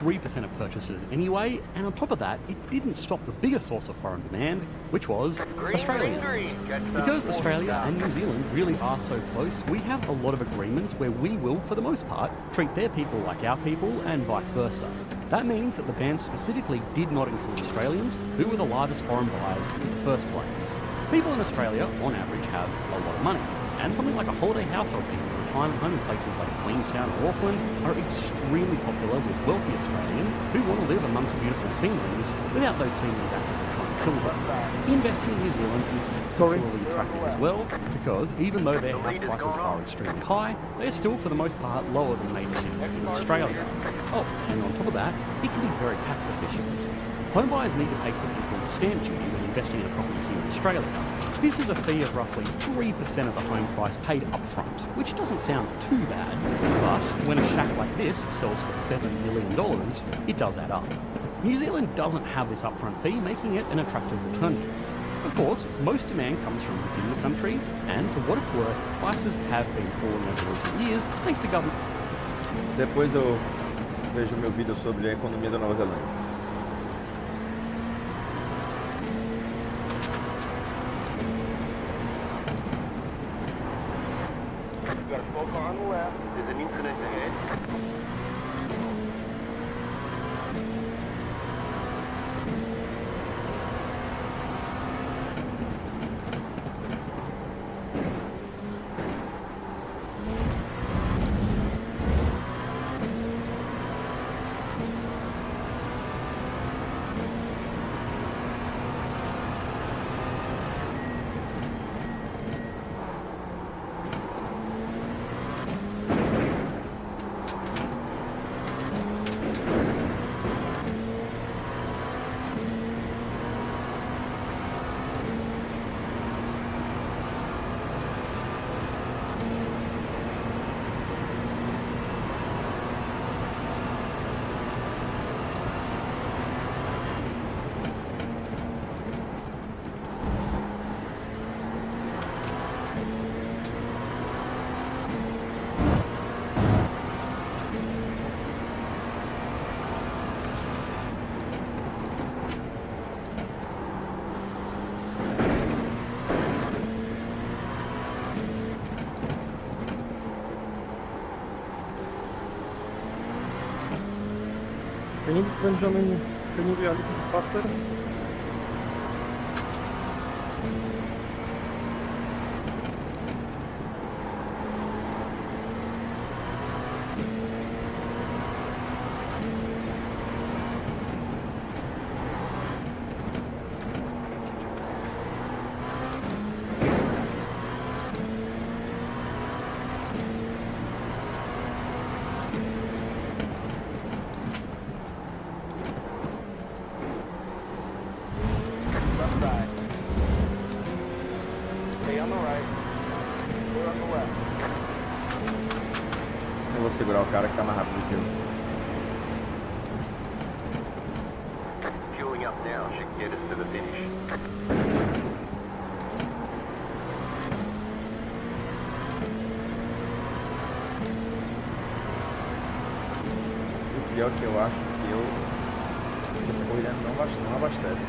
3% of purchases anyway, and on top of that, it didn't stop the biggest source of foreign demand, which was Australians. Because Australia and New Zealand really are so close, we have a lot of agreements where we will, for the most part, treat their people like our people and vice versa. That means that the ban specifically did not include Australians, who were the largest foreign buyers in the first place. People in Australia, on average, have a lot of money, and something like a holiday house or being a retirement home in places like Queenstown or Auckland are extremely popular with wealthy Australians who want to live amongst beautiful sceneries without those sceneries actively trying to kill them. Investing in New Zealand is particularly attractive as well, because even though their house prices are extremely high, they are still for the most part lower than major cities in Australia. Oh, and on top of that, it can be very tax efficient. Homebuyers need to pay something called stamp duty when investing in a property here in Australia. This is a fee of roughly 3% of the home price paid upfront, which doesn't sound too bad, but when a shack like this sells for $7 million, it does add up. New Zealand doesn't have this upfront fee, making it an attractive alternative. Of course, most demand comes from within the country, and for what it's worth, prices have been falling over recent years thanks to government. Depois eu vejo meu vídeo sobre a economia da Nova Zelândia. Got a smoke on the left. There's an incident ahead. Będziemy jechali ten paster. Eu vou segurar o cara que tá mais rápido que eu. Fueling up now should get us to the finish. O pior é que eu acho que essa corrida não abastece.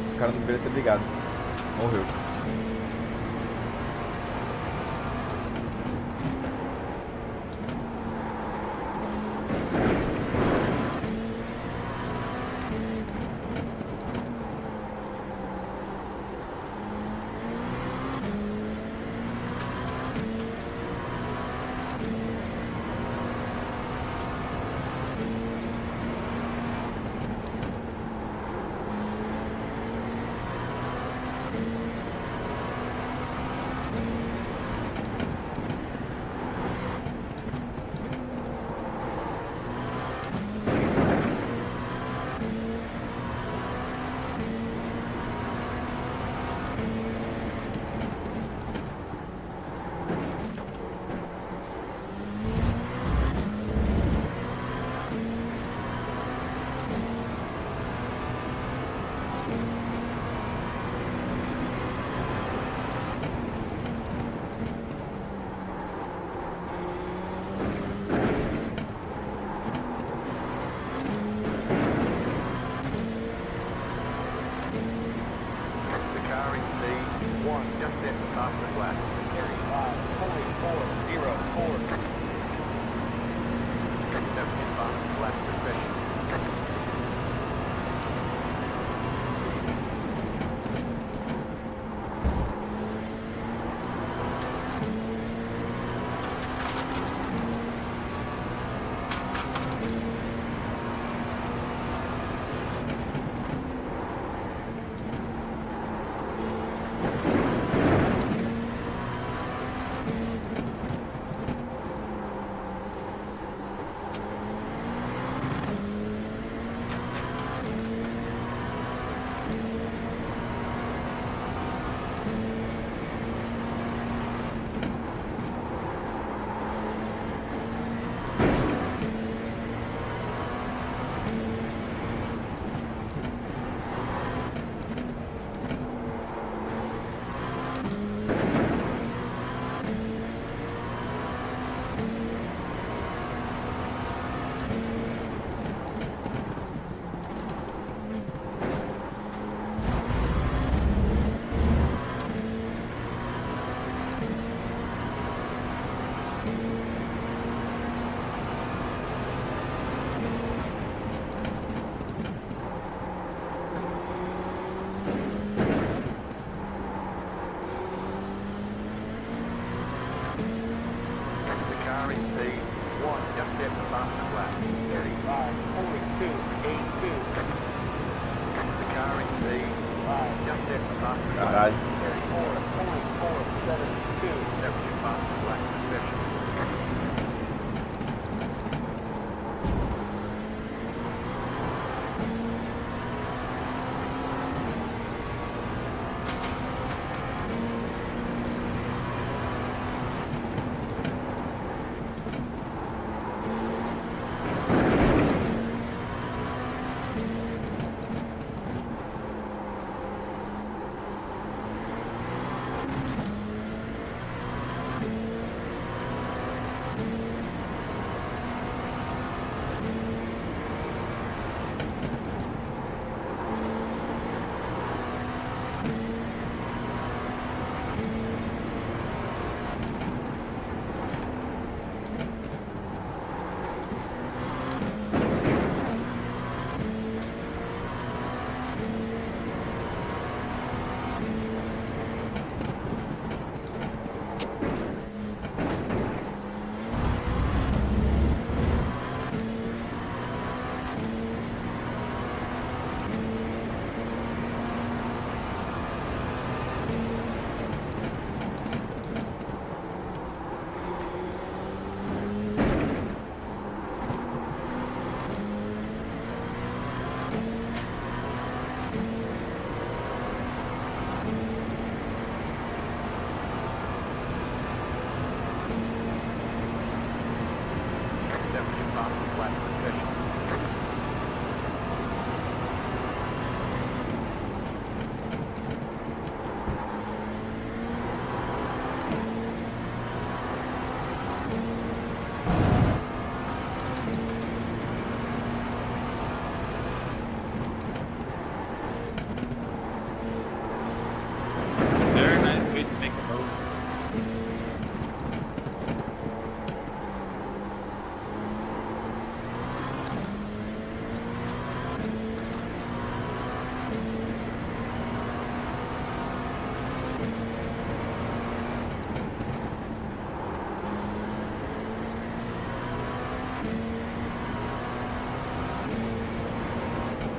O cara não deveria ter brigado. Morreu.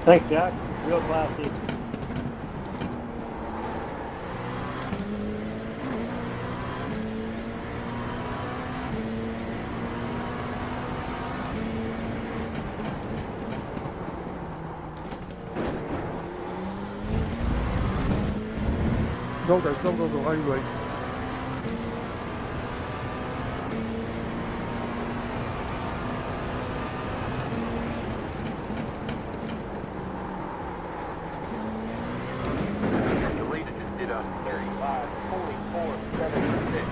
Thanks, Jack. Real classy. Go guys, go. Are you ready? The leader just did a 35.4476.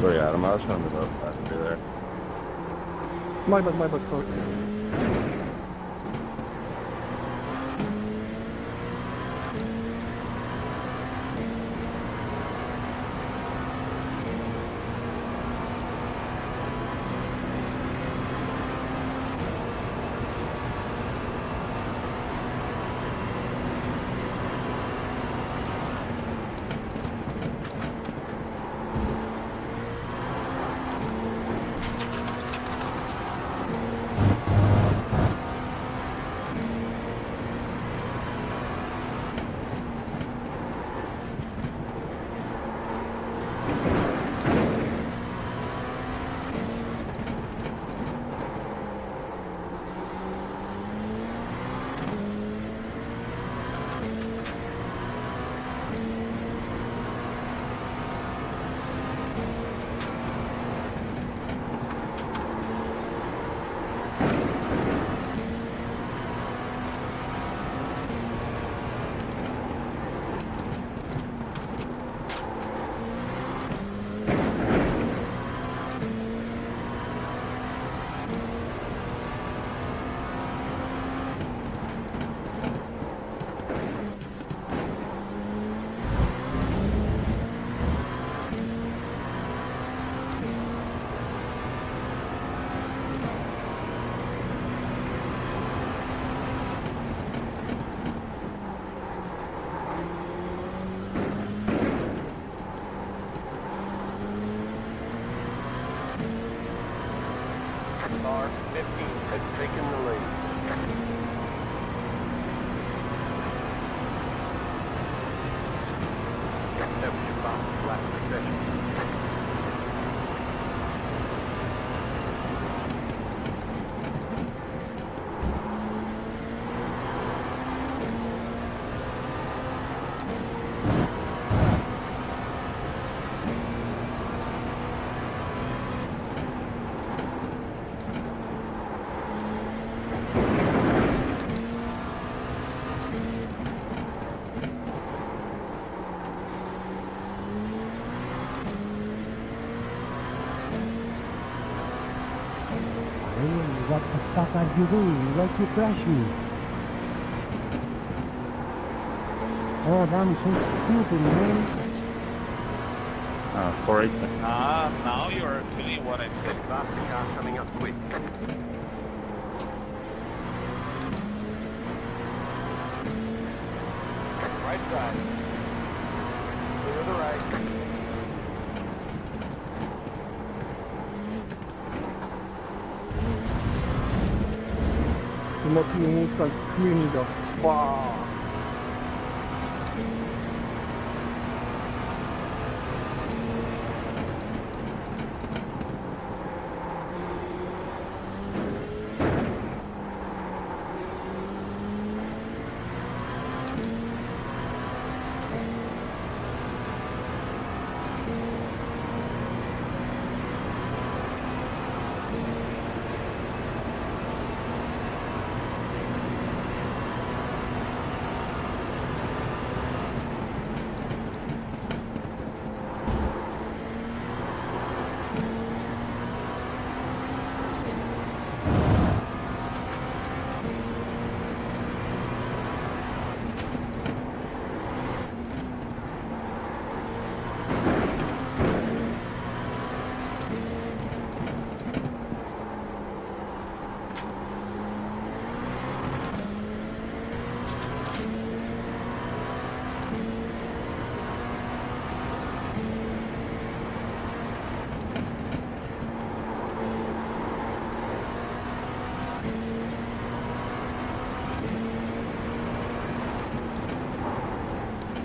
Sorry, Adam, I was trying to go back through there. My bad, sorry. R15 has taken the lead. Establish a fast lap position. What the fuck are you doing? Why you crash me? Oh, I'm so stupid, man. 418. Now you're feeling what I said. Faster car coming up quick. right side. Clear the right. 음악이 오니까 그입니다. 와.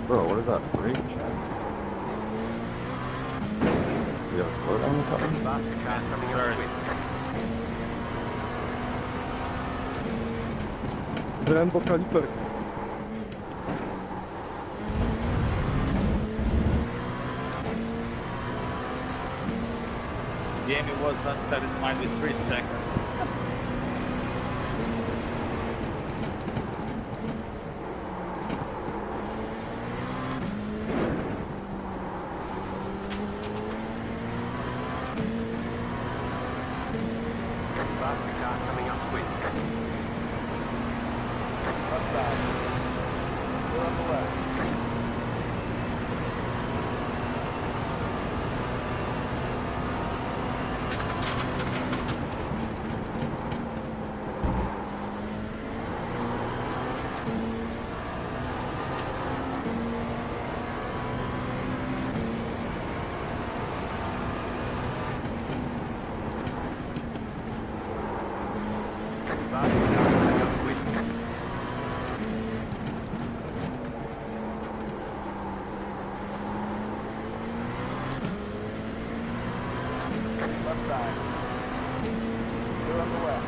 Bro, what is that brake check? You got a foot on the top? Faster car coming up quick. Brembo kaliber. Game it was unsatisfied with 3 seconds. Faster car coming up quick. Left side. Clear on the left. Faster car coming up quick. Left side. Clear on the left.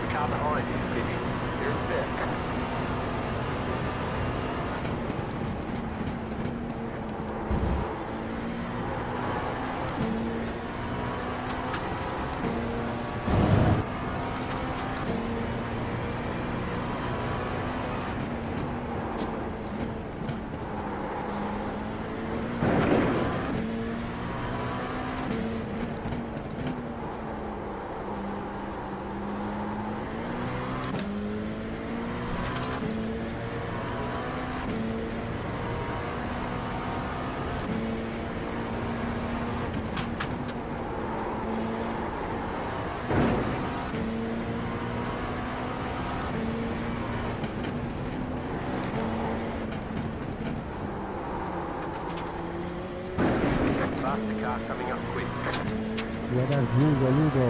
The car behind is pitting. Here's fifth. Faster car coming up quick. Ruedas muy boludo.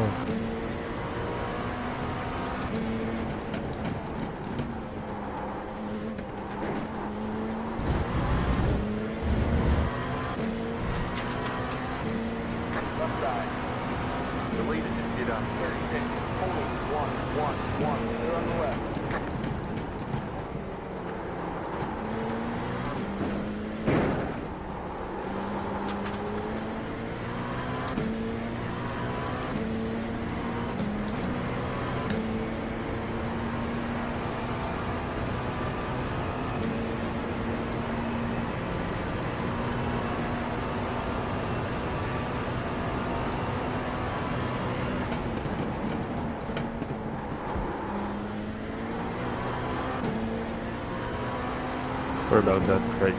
Sorry about that, Craig.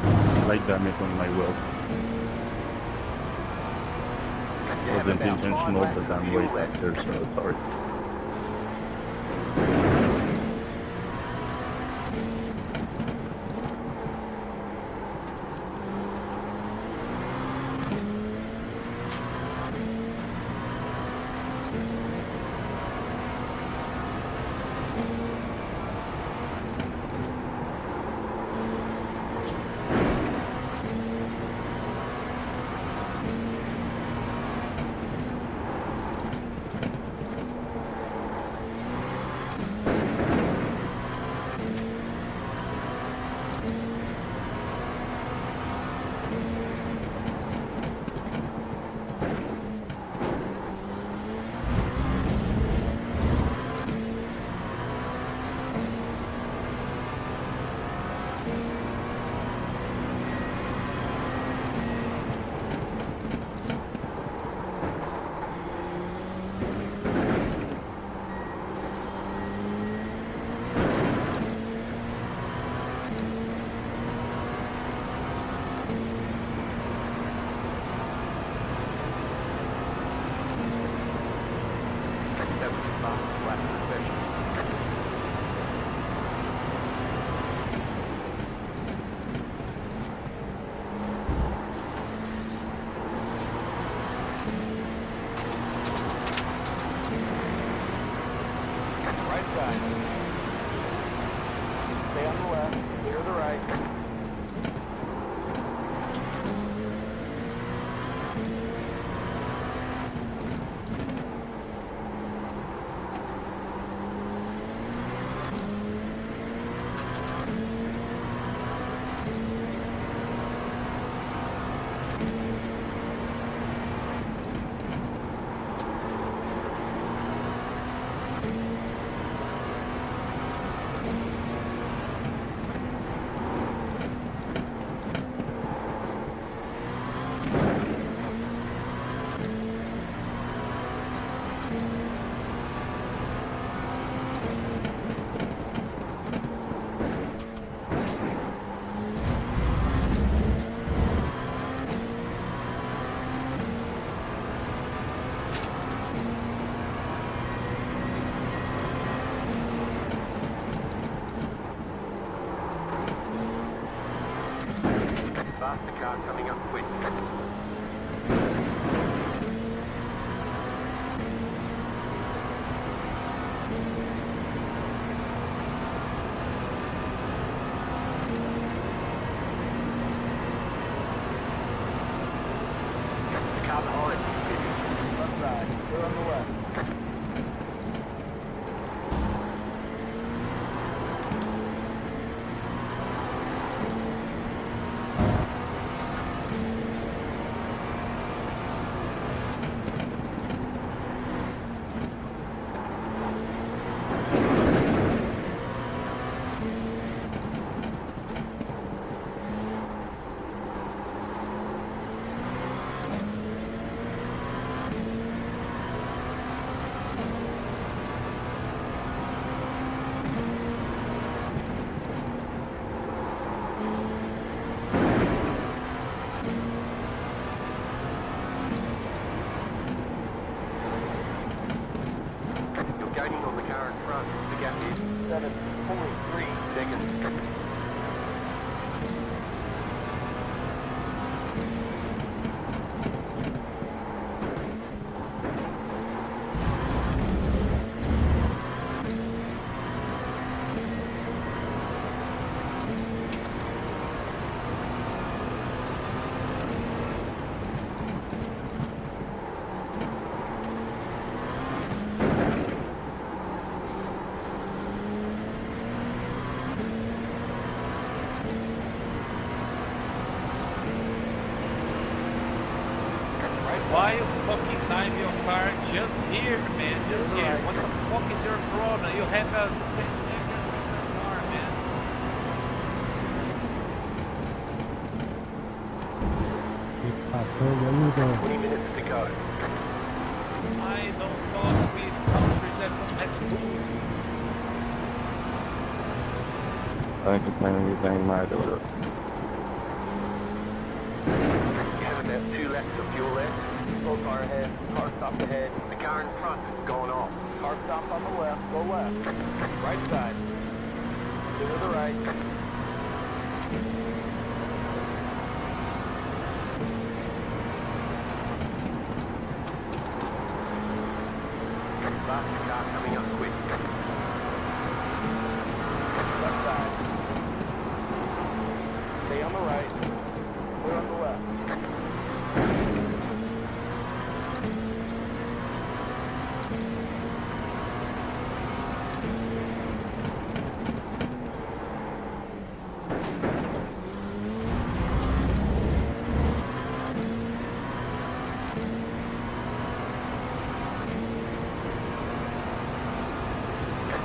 Light damage on my wheel. Wasn't intentional, but I'm way back there, so sorry. Stay on the left, clear the right. Faster car coming up quick. The car behind. Left side, clear on the left. Gaining on the car in front. The gap is 7.3 seconds. Why you fucking time your car just here, man? Just here. What the fuck is your problem? You have a 10 seconds on your car, man. Pasó, boludo. 20 minutes to go. I don't talk with countries that don't have food. I think it's mainly using my door. You have about 2 laps of fuel left. Slow car ahead. Car stopped ahead. The car in front is going off. Car stopped on the left. Go left. Right side. Clear to the right. Last car coming up quick. Left side. Stay on the right. Clear on the left.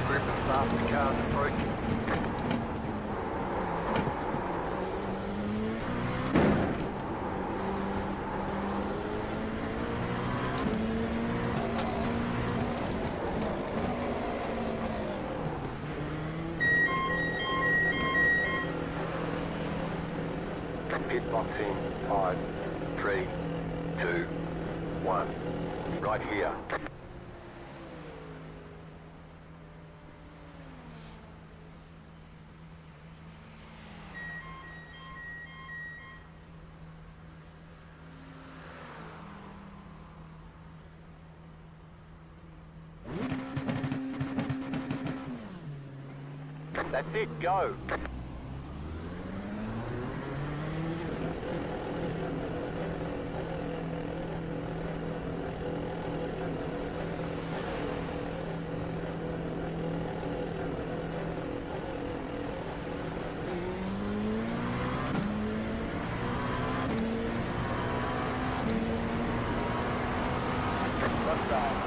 Grip and start the car's approaching. Pit box in 5, 3, 2, 1. Right here. That's it, go. Left side.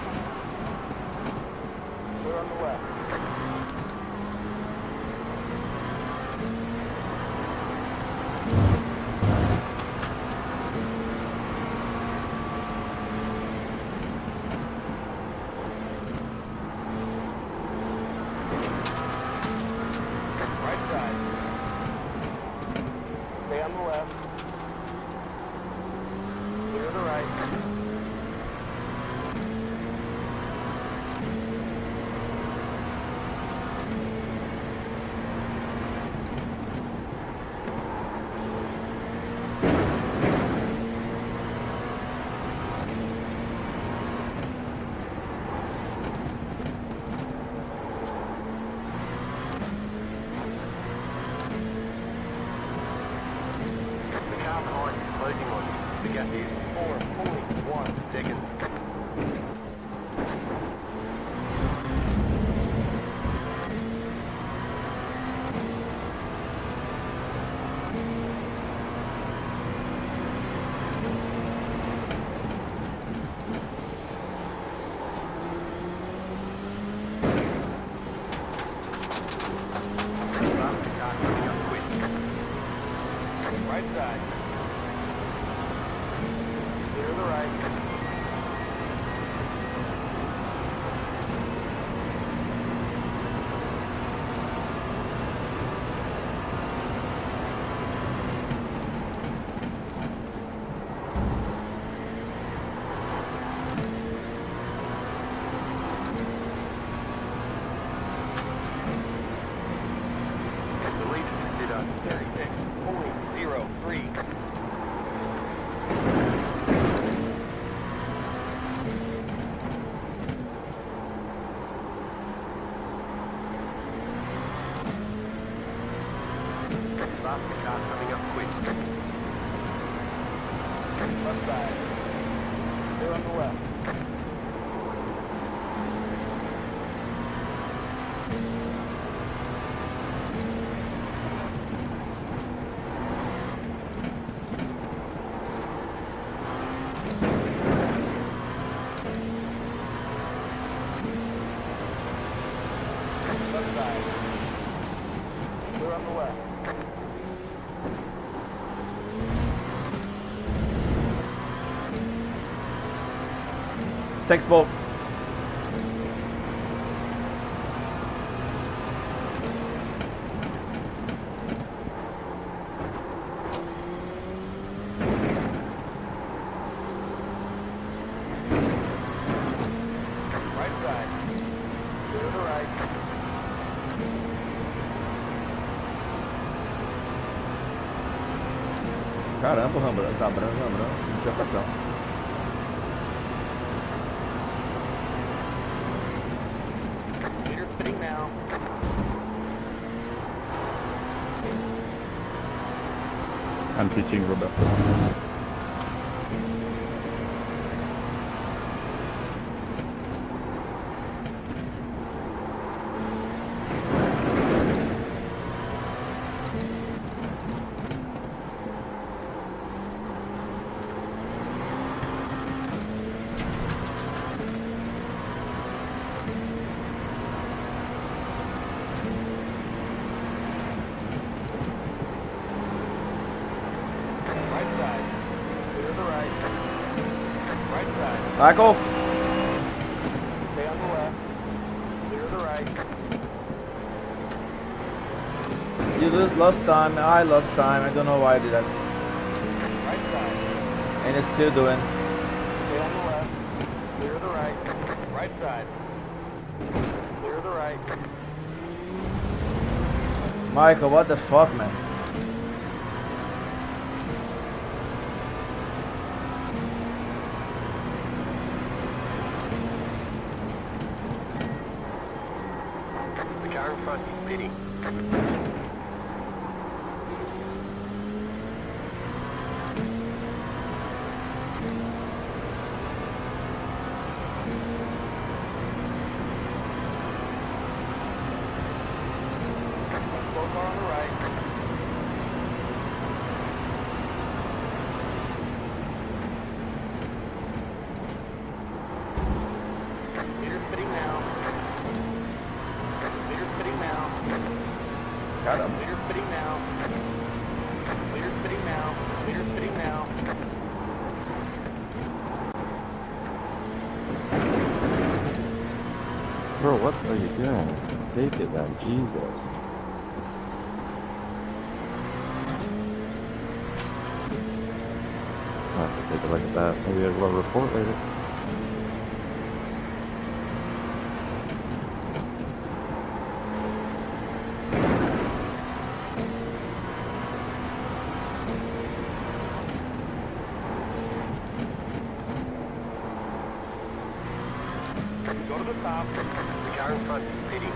Clear on the left. Right side. Stay on the left. Clear to the right. The car behind is closing on you. The gap is 4.1 seconds. Last car coming up quick. Right side. Clear to the right. And the lead is considered 36.03. Last car coming up quick. Left side. Clear on the left. Left side. Clear on the left. Thanks, Bob. Caramba, o Rambran sentiu a pressão. Meter spinning now. I'm teaching Robert. Right side. Clear the right. Right side. Michael! Stay on the left. Clear the right. You lost time, I lost time, I don't know why I did that. Right side. And it's still doing. Stay on the left. Clear the right. Right side. Clear the right. Michael, what the fuck, man? The car in front is pitting. Slow car on the right. Meter spinning now. Meter spinning now. Caramba. Meter spinning now. Meter spinning now. Meter spinning now. Bro, what are you doing? Take it then, Jesus. I have to take a look at that. Maybe I'll report later. Go to the top. The car in front is pitting.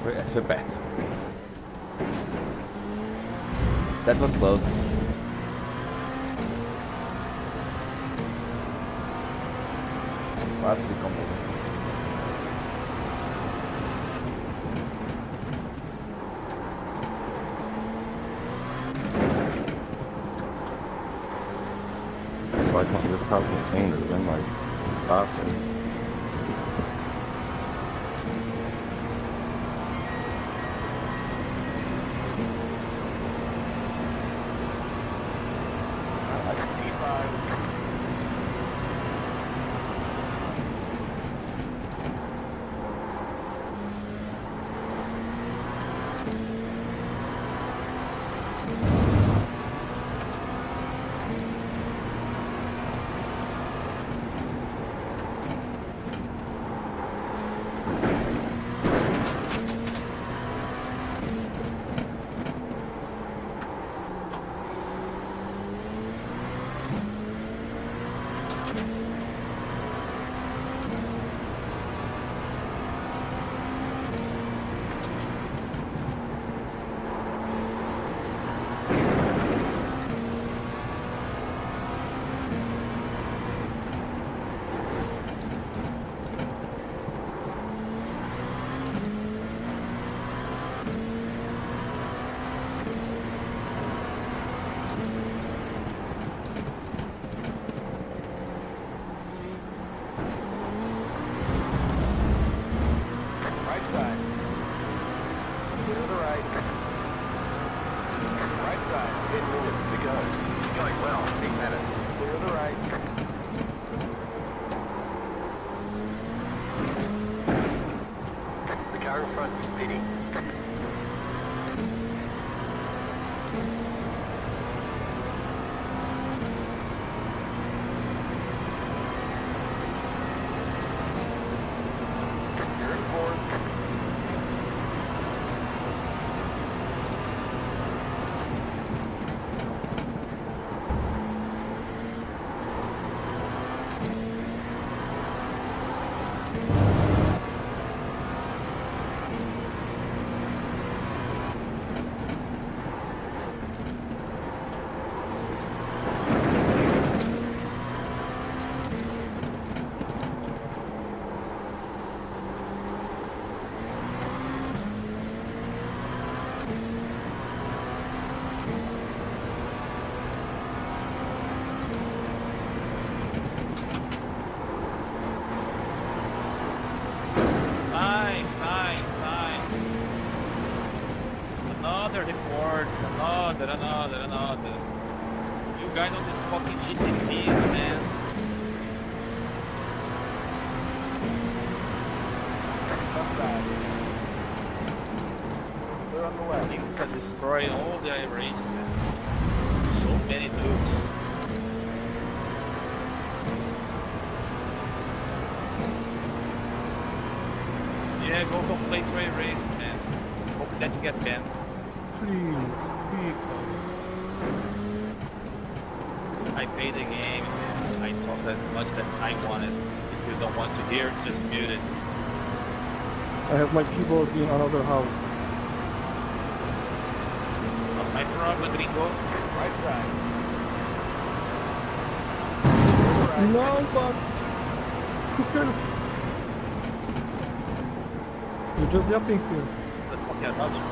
Foi perto. That was close. Quase se comeu. Why can't you just have containers and like stop it? Another report. Another. You guys on this fucking GTP, man. Left side. Clear on the left. You can destroy all the Iracing, man. So many nukes. Yeah, go complete race, man. Hope that you get banned. Please, please. I played the game, and I talked as much as I wanted. If you don't want to hear, just mute it. I have my keyboard in another house. Not my problem, gringo. Right side. No, but who cares? You're just yapping here. Let's talk about you.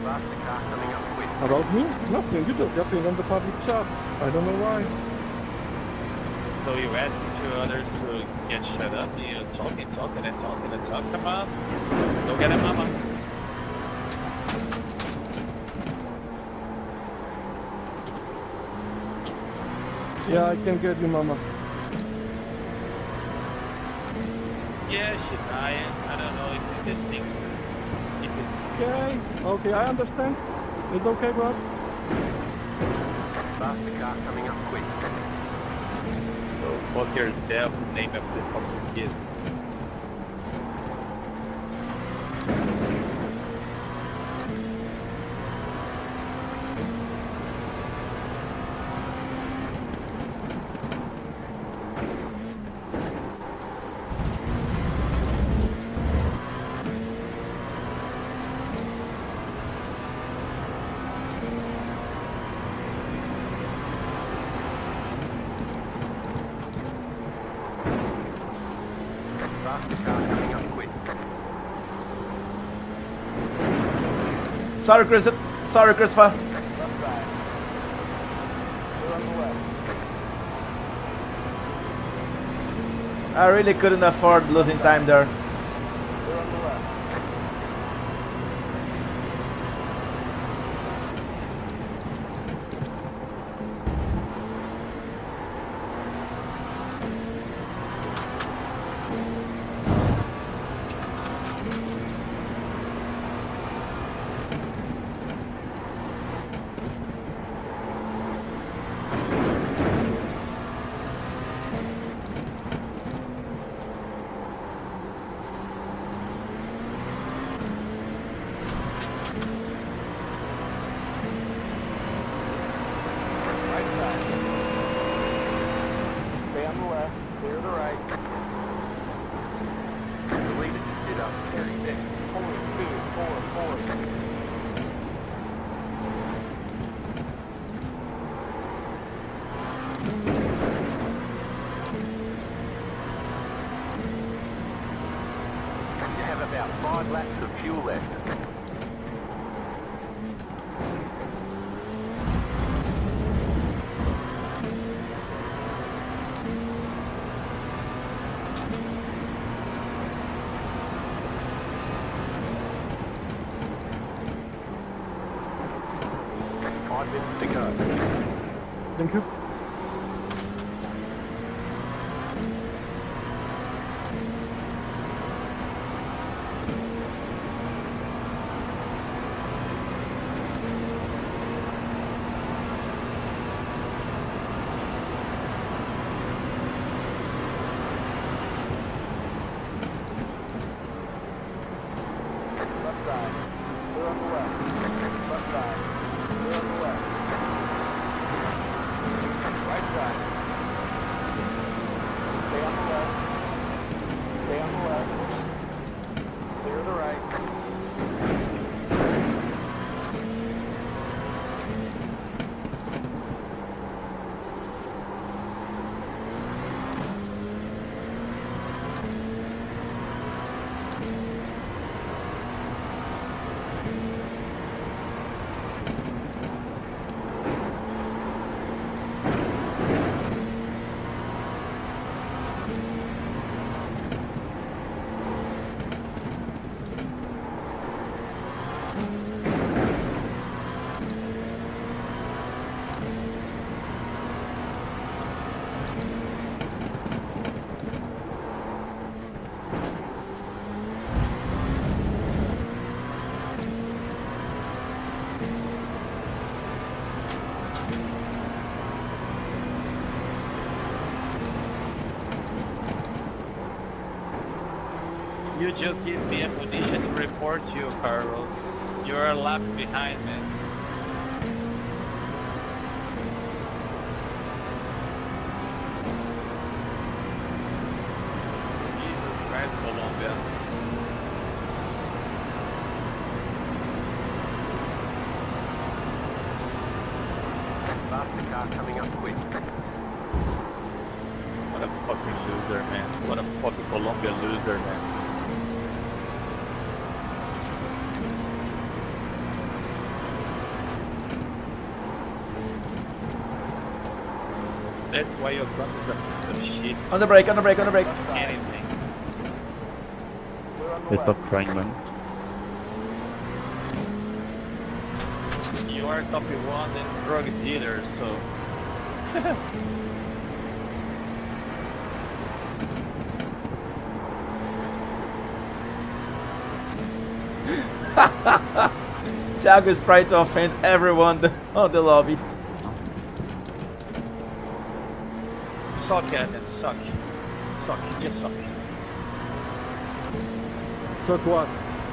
Last the car coming up quick. About me? Nothing. You're just yapping on the public chat. I don't know why. So you ask to others to get shut up, you talking. Come on. Go get it, mama. Yeah, I can get you, mama. Yeah, she's dying. I don't know if this thing... If it, Okay, I understand. It's okay, bro. Last the car coming up quick. so fuck yourself, name of the fucking kid. Last the car coming up quick. Sorry, Christopher. Left side. Clear on the left. I really couldn't afford losing time there. Clear on the left. Right side. Stay on the left. Clear the right. The leader just did up 36. Forward. You have about 5 laps of fuel left. Five minutes to go. Thank you. Left side. Clear on the left. Left side. Clear on the left. Right side. Stay on the left. Stay on the left. Clear the right. just give me a position to report you, Carlos. You're a lap behind, man. Jesus Christ, Colombia. Faster car coming up quick. What a fucking loser, man. What a fucking Colombia loser, man. That's why you're running the shit On the brake, on the brake, on the brake. anything. We're on the They left. stop trying, man. You are top one and drug dealer, so Thiago is trying to offend everyone on the lobby. suck at it, suck. Suck, just suck. Took what?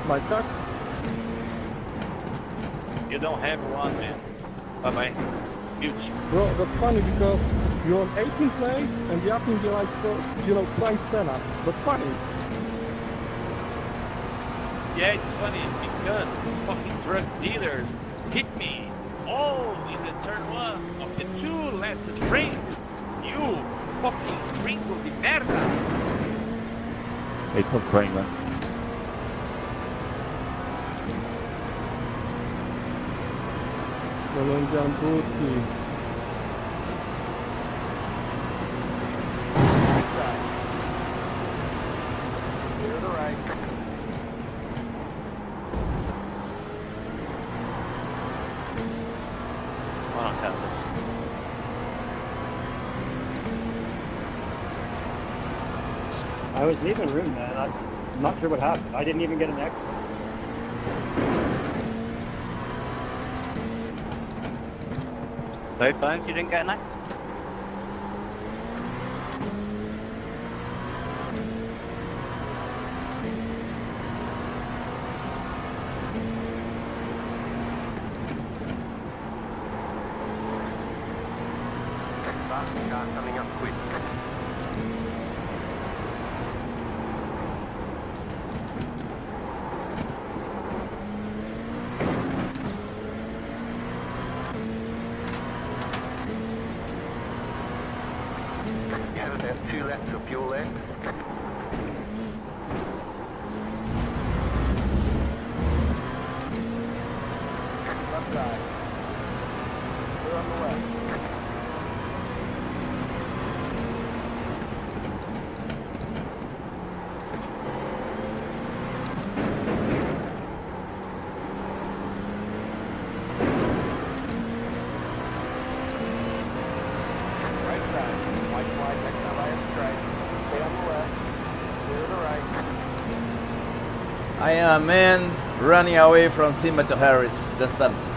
My truck? You don't have one, man. Bye-bye. Huge. Bro, that's funny because you're on 18th place and the upping you like, trying Senna. But funny. Yeah, it's funny because fucking drug dealers hit me all in the turn one of the 2 left straight. You fucking gringo de merda. They stop trying, man. Colombian booty. Clear to the right. Oh, hell. I was leaving room, man. I'm not sure what happened. I didn't even get an exit. Both phones, you didn't get an act? Faster car coming up quick. You have about 2 laps of fuel left. Left side. We're on the left. Right side. White flag next to last strike. Stay on the left. Clear to the right. I am a man running away from Timothy Harris, the 7th.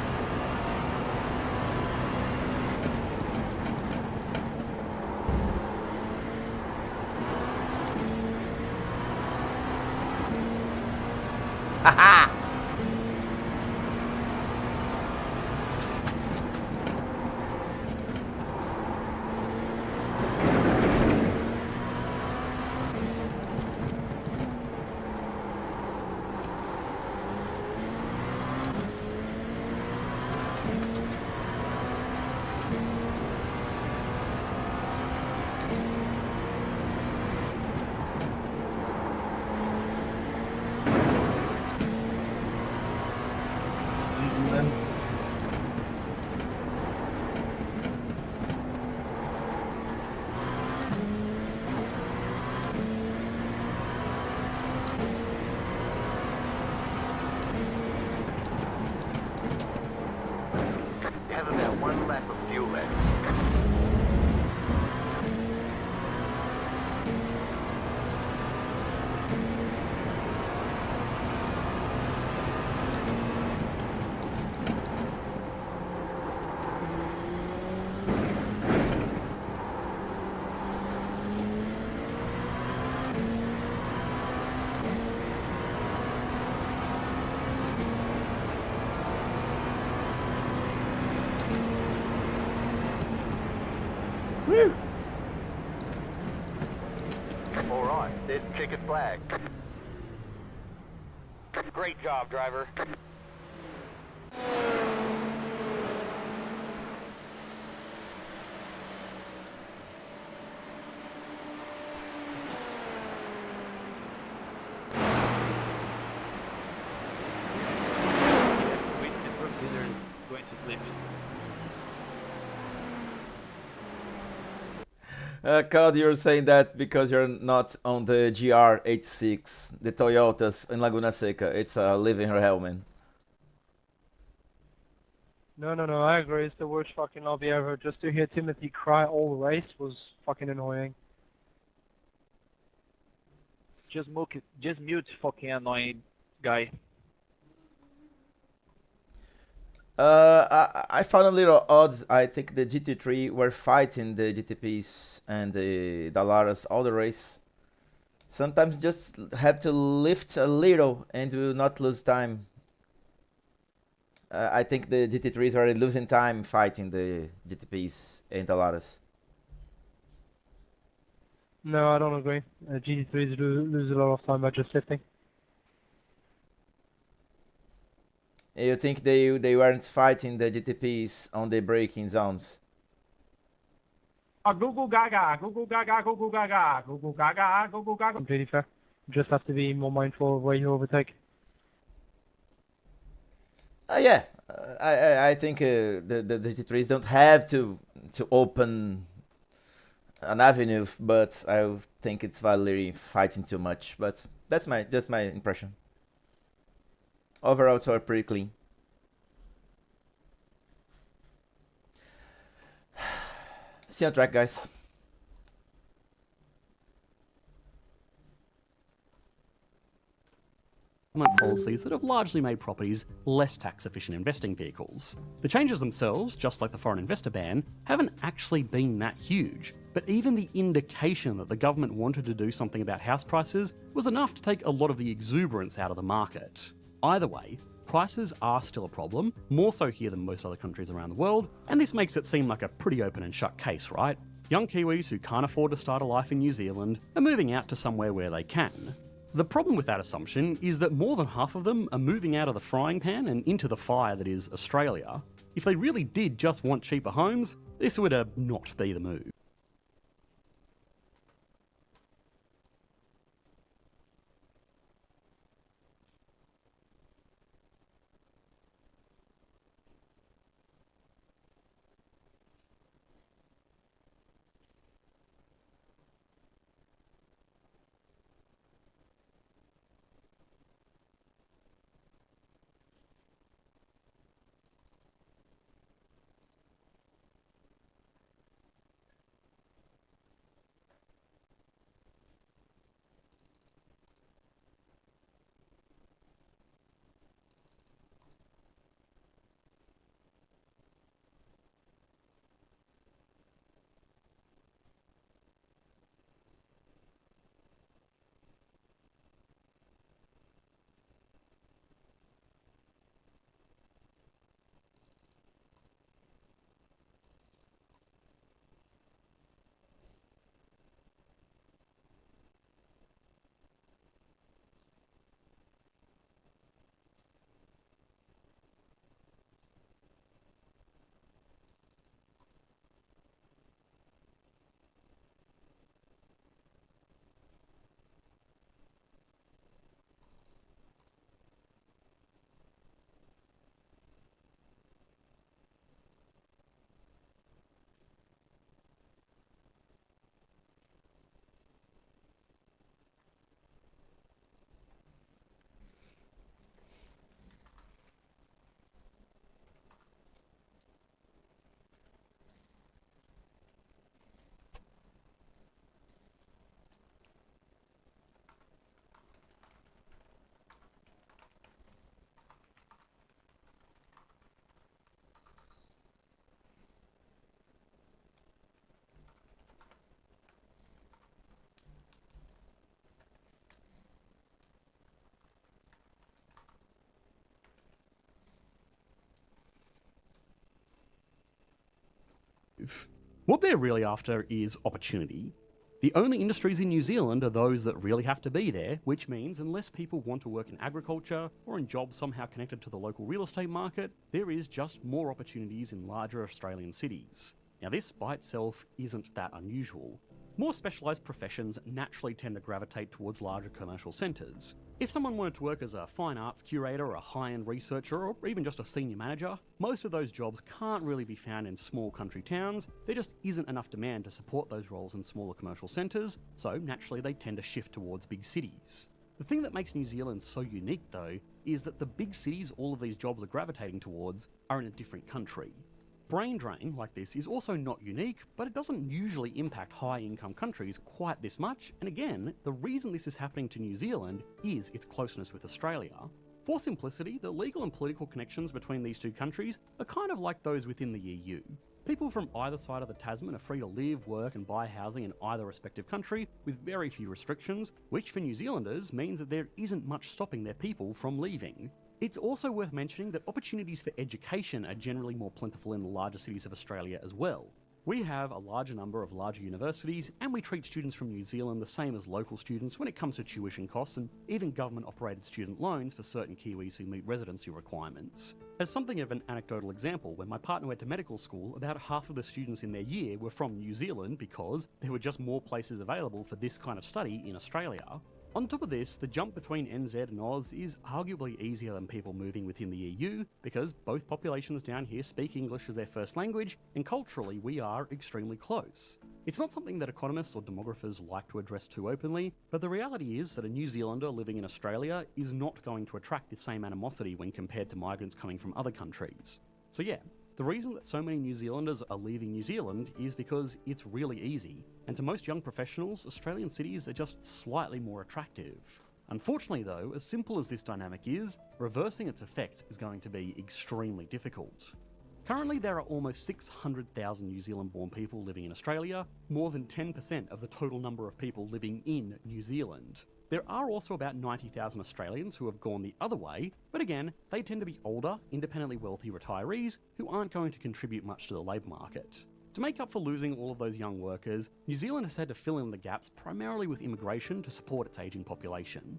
Haha! You have about 1 lap of fuel left. All right, it's chicken flag. Great job, driver. Wait, the truck leader is going to sleep. Claude, you're saying that because you're not on the GR86, the Toyotas in Laguna Seca. It's leaving her hell, man. No, I agree. It's the worst fucking lobby ever. Just to hear Timothy cry all the race was fucking annoying. Just mute fucking annoying guy. I found a little odd. I think the GT3 were fighting the GTPs and the Dallaras all the race. Sometimes just have to lift a little and do not lose time. I think the GT3s are losing time fighting the GTPs and Dallaras. No, I don't agree. GT3s lose a lot of time by just sifting. You think they weren't fighting the GTPs on the braking zones? Google Gaga, Google Gaga, Google Gaga, Google Gaga, Google Gaga. Completely fair. You just have to be more mindful of where you overtake. Yeah, I think the GT3s don't have to open an avenue, but I think it's Valerie fighting too much. But that's just my impression. Overall, it's all pretty clean. See you on track, guys. Government policies that have largely made properties less tax-efficient investing vehicles. The changes themselves, just like the foreign investor ban, haven't actually been that huge, but even the indication that the government wanted to do something about house prices was enough to take a lot of the exuberance out of the market. Either way, prices are still a problem, more so here than most other countries around the world, and this makes it seem like a pretty open and shut case, right? Young Kiwis who can't afford to start a life in New Zealand are moving out to somewhere where they can. The problem with that assumption is that more than half of them are moving out of the frying pan and into the fire that is Australia. If they really did just want cheaper homes, this would not be the move. What they're really after is opportunity. The only industries in New Zealand are those that really have to be there, which means unless people want to work in agriculture or in jobs somehow connected to the local real estate market, there is just more opportunities in larger Australian cities. Now this by itself isn't that unusual. More specialised professions naturally tend to gravitate towards larger commercial centres. If someone wanted to work as a fine arts curator or a high-end researcher or even just a senior manager, most of those jobs can't really be found in small country towns. There just isn't enough demand to support those roles in smaller commercial centres, so naturally they tend to shift towards big cities. The thing that makes New Zealand so unique though, is that the big cities all of these jobs are gravitating towards are in a different country. Brain drain like this is also not unique, but it doesn't usually impact high-income countries quite this much, and again, the reason this is happening to New Zealand is its closeness with Australia. For simplicity, the legal and political connections between these two countries are kind of like those within the EU. People from either side of the Tasman are free to live, work and buy housing in either respective country with very few restrictions, which for New Zealanders means that there isn't much stopping their people from leaving. It's also worth mentioning that opportunities for education are generally more plentiful in the larger cities of Australia as well. We have a larger number of larger universities, and we treat students from New Zealand the same as local students when it comes to tuition costs and even government-operated student loans for certain Kiwis who meet residency requirements. As something of an anecdotal example, when my partner went to medical school, about half of the students in their year were from New Zealand because there were just more places available for this kind of study in Australia. On top of this, the jump between NZ and Oz is arguably easier than people moving within the EU because both populations down here speak English as their first language, and culturally we are extremely close. It's not something that economists or demographers like to address too openly, but the reality is that a New Zealander living in Australia is not going to attract the same animosity when compared to migrants coming from other countries. So yeah, the reason that so many New Zealanders are leaving New Zealand is because it's really easy, and to most young professionals, Australian cities are just slightly more attractive. Unfortunately though, as simple as this dynamic is, reversing its effects is going to be extremely difficult. Currently there are almost 600,000 New Zealand-born people living in Australia, more than 10% of the total number of people living in New Zealand. There are also about 90,000 Australians who have gone the other way, but again, they tend to be older, independently wealthy retirees who aren't going to contribute much to the labour market. To make up for losing all of those young workers, New Zealand has had to fill in the gaps primarily with immigration to support its ageing population.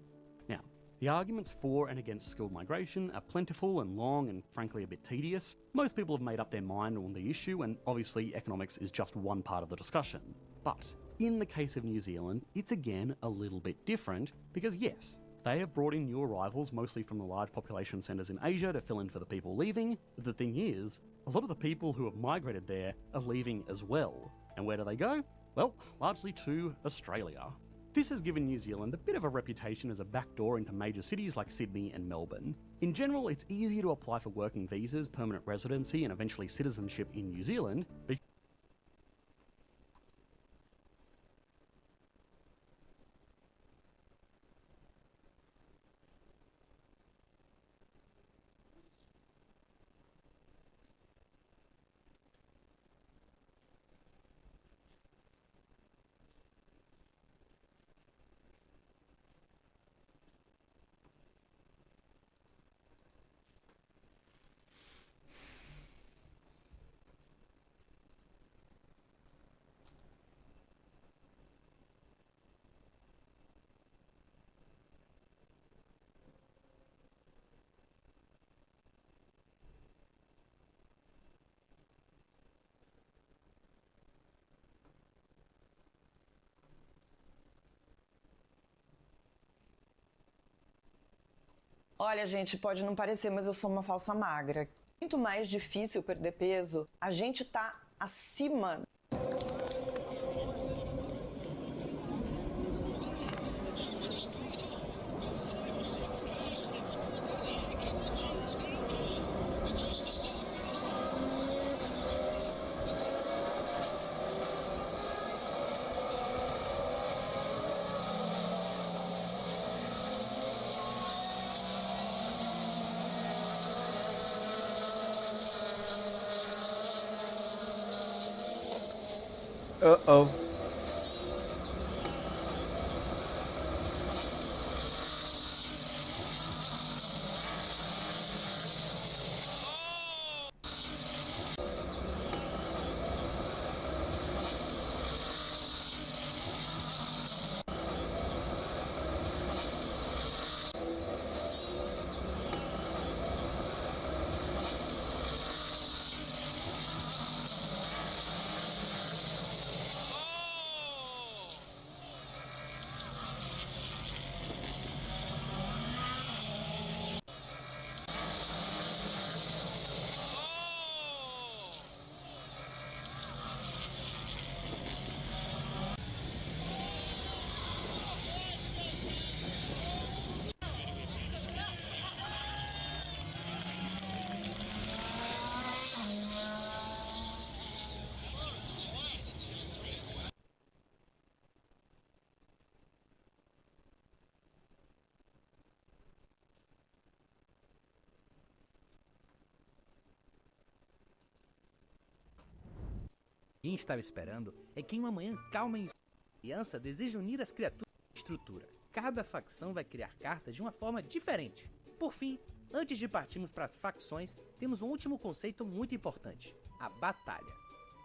Now, the arguments for and against skilled migration are plentiful and long and frankly a bit tedious. Most people have made up their mind on the issue, and obviously economics is just one part of the discussion. But in the case of New Zealand, it's again a little bit different because yes, they have brought in new arrivals mostly from the large population centres in Asia to fill in for the people leaving, but the thing is, a lot of the people who have migrated there are leaving as well. And where do they go? Well, largely to Australia. This has given New Zealand a bit of a reputation as a backdoor into major cities like Sydney and Melbourne. In general, it's easier to apply for working visas, permanent residency and eventually citizenship in New Zealand. Olha, gente, pode não parecer, mas eu sou uma falsa magra. Muito mais difícil perder peso, a gente tá acima. Uh-oh. Quem estava esperando é que em uma manhã calma e criança deseja unir as criaturas de estrutura. Cada facção vai criar cartas de uma forma diferente. Por fim, antes de partirmos para as facções, temos um último conceito muito importante: a batalha.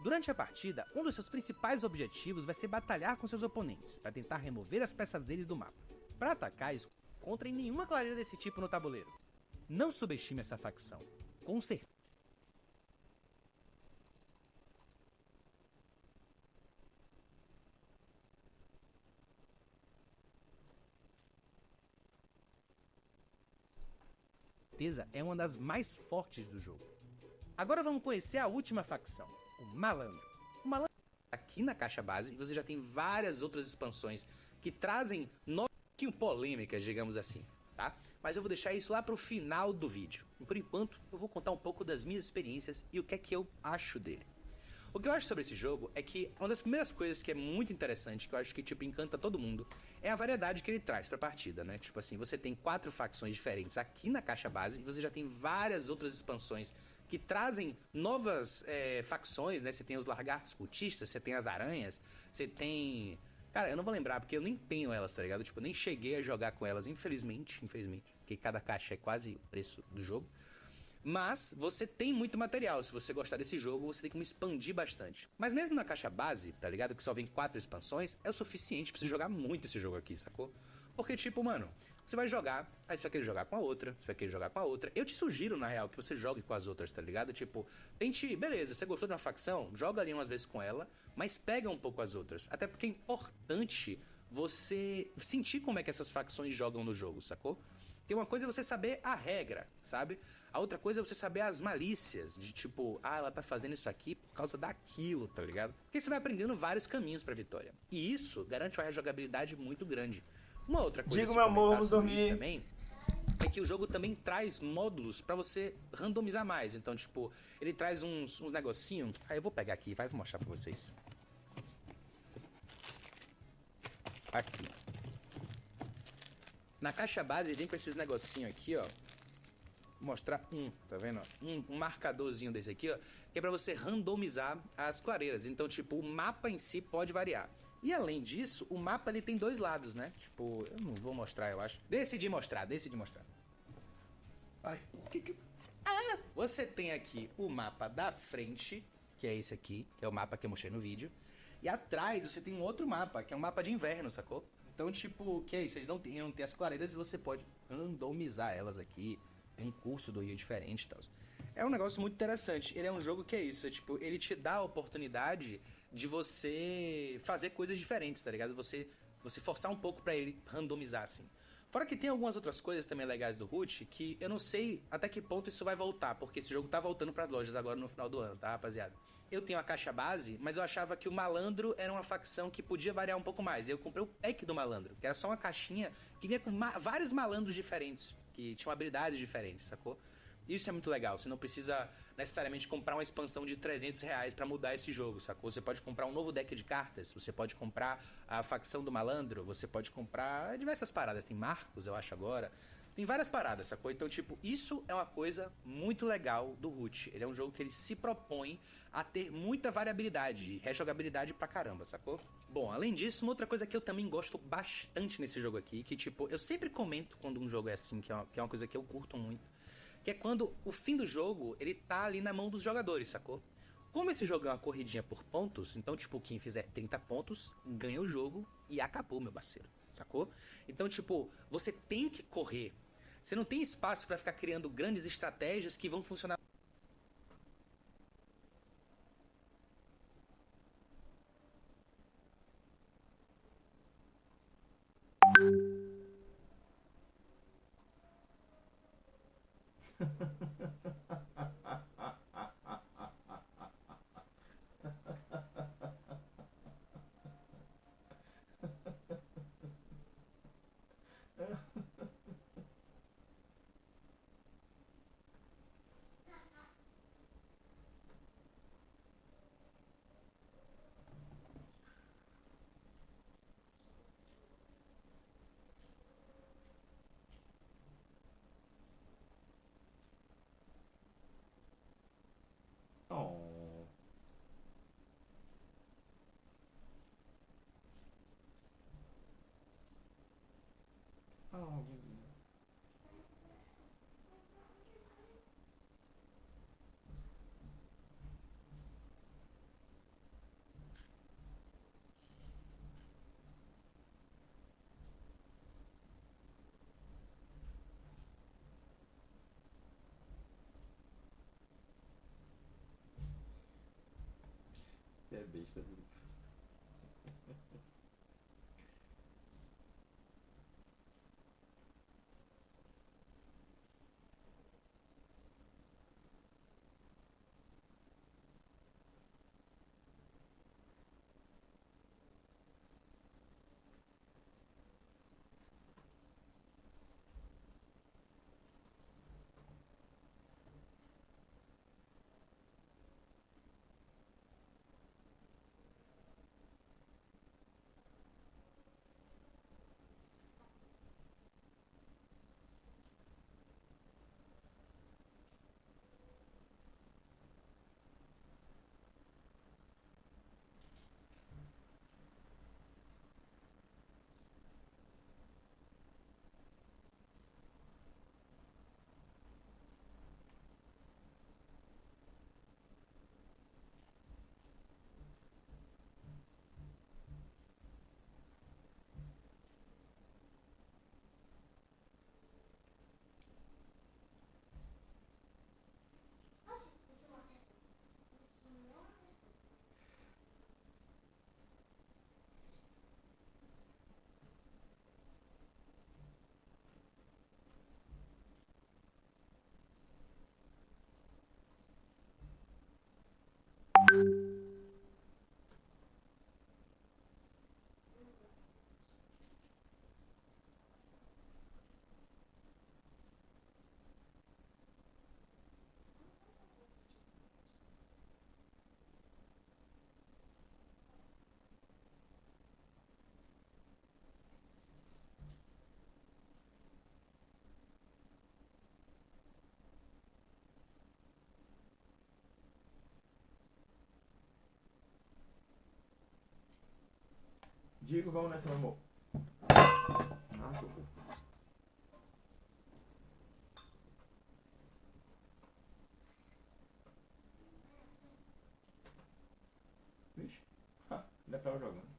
Durante a partida, um dos seus principais objetivos vai ser batalhar com seus oponentes, para tentar remover as peças deles do mapa. Para atacar, encontrem nenhuma clareira desse tipo no tabuleiro. Não subestime essa facção. Com certeza. É uma das mais fortes do jogo. Agora vamos conhecer a última facção, o Malandro. O Malandro aqui na caixa base, você já tem várias outras expansões que trazem polêmicas, digamos assim, tá? Mas eu vou deixar isso lá pro final do vídeo. E por enquanto, eu vou contar um pouco das minhas experiências e o que é que eu acho dele. O que eu acho sobre esse jogo é que uma das primeiras coisas que é muito interessante, que eu acho que tipo encanta todo mundo, é a variedade que ele traz pra partida, né? Tipo assim, você tem 4 facções diferentes aqui na caixa base e você já tem várias outras expansões que trazem novas facções, né? Você tem os lagartos cultistas, você tem as aranhas, você tem... Cara, eu não vou lembrar porque eu nem tenho elas, tá ligado? Tipo, eu nem cheguei a jogar com elas, infelizmente, porque cada caixa é quase o preço do jogo. Mas você tem muito material, se você gostar desse jogo, você tem como expandir bastante. Mas mesmo na caixa base, tá ligado? Que só vem 4 expansões, é o suficiente pra você jogar muito esse jogo aqui, sacou? Porque tipo, mano, você vai jogar, aí você vai querer jogar com a outra, você vai querer jogar com a outra. Eu te sugiro, na real, que você jogue com as outras, tá ligado? Tipo, tente, beleza, você gostou de uma facção, joga ali umas vezes com ela, mas pega um pouco as outras. Até porque é importante você sentir como é que essas facções jogam no jogo, sacou? Tem uma coisa é você saber a regra, sabe? A outra coisa é você saber as malícias, de tipo, ela tá fazendo isso aqui por causa daquilo, tá ligado? Porque você vai aprendendo vários caminhos pra vitória. E isso garante uma rejogabilidade muito grande. Uma outra coisa Digo, meu amor, vamos dormir. Também é que o jogo também traz módulos pra você randomizar mais. Então, tipo, ele traz uns negocinhos. Aí eu vou pegar aqui, vou mostrar pra vocês. Aqui. Na caixa base vem com esses negocinhos aqui, ó. Vou mostrar tá vendo? Um marcadorzinho desse aqui, ó, que é pra você randomizar as clareiras. Então, tipo, o mapa em si pode variar. E além disso, o mapa ele tem 2 lados, né? Tipo, eu não vou mostrar, eu acho. Decidi mostrar. Ai, por que que... Ah! Você tem aqui o mapa da frente, que é esse aqui, que é o mapa que eu mostrei no vídeo. E atrás você tem um outro mapa, que é um mapa de inverno, sacou? Então, tipo, que é isso? Eles não tem as clareiras e você pode randomizar elas aqui. Tem um curso do Rio diferente e tal. É um negócio muito interessante. Ele é um jogo que é isso. É, tipo, ele te dá a oportunidade de você fazer coisas diferentes, tá ligado? Você forçar um pouco pra ele randomizar, assim. Fora que tem algumas outras coisas também legais do Root, que eu não sei até que ponto isso vai voltar, porque esse jogo tá voltando pras lojas agora no final do ano, tá, rapaziada? Eu tenho a caixa base, mas eu achava que o Malandro era uma facção que podia variar um pouco mais. Eu comprei o pack do Malandro, que era só uma caixinha que vinha com vários malandros diferentes, que tinham habilidades diferentes, sacou? Isso é muito legal, você não precisa necessariamente comprar uma expansão de R$300 pra mudar esse jogo, sacou? Você pode comprar um novo deck de cartas, você pode comprar a facção do Malandro, você pode comprar diversas paradas, tem Marcos, eu acho agora, tem várias paradas, sacou? Então, tipo, isso é uma coisa muito legal do Root. Ele é um jogo que ele se propõe a ter muita variabilidade e rejogabilidade pra caramba, sacou? Bom, além disso, uma outra coisa que eu também gosto bastante nesse jogo aqui, que tipo, eu sempre comento quando um jogo é assim, que é uma coisa que eu curto muito, que é quando o fim do jogo, ele tá ali na mão dos jogadores, sacou? Como esse jogo é uma corridinha por pontos, então, tipo, quem fizer 30 pontos, ganha o jogo e acabou, meu parceiro, sacou? Então, tipo, você tem que correr. Você não tem espaço pra ficar criando grandes estratégias que vão funcionar. Você é besta mesmo. Diego, vamos nessa, meu amor. Ah, socorro. Vixe, ainda tava jogando.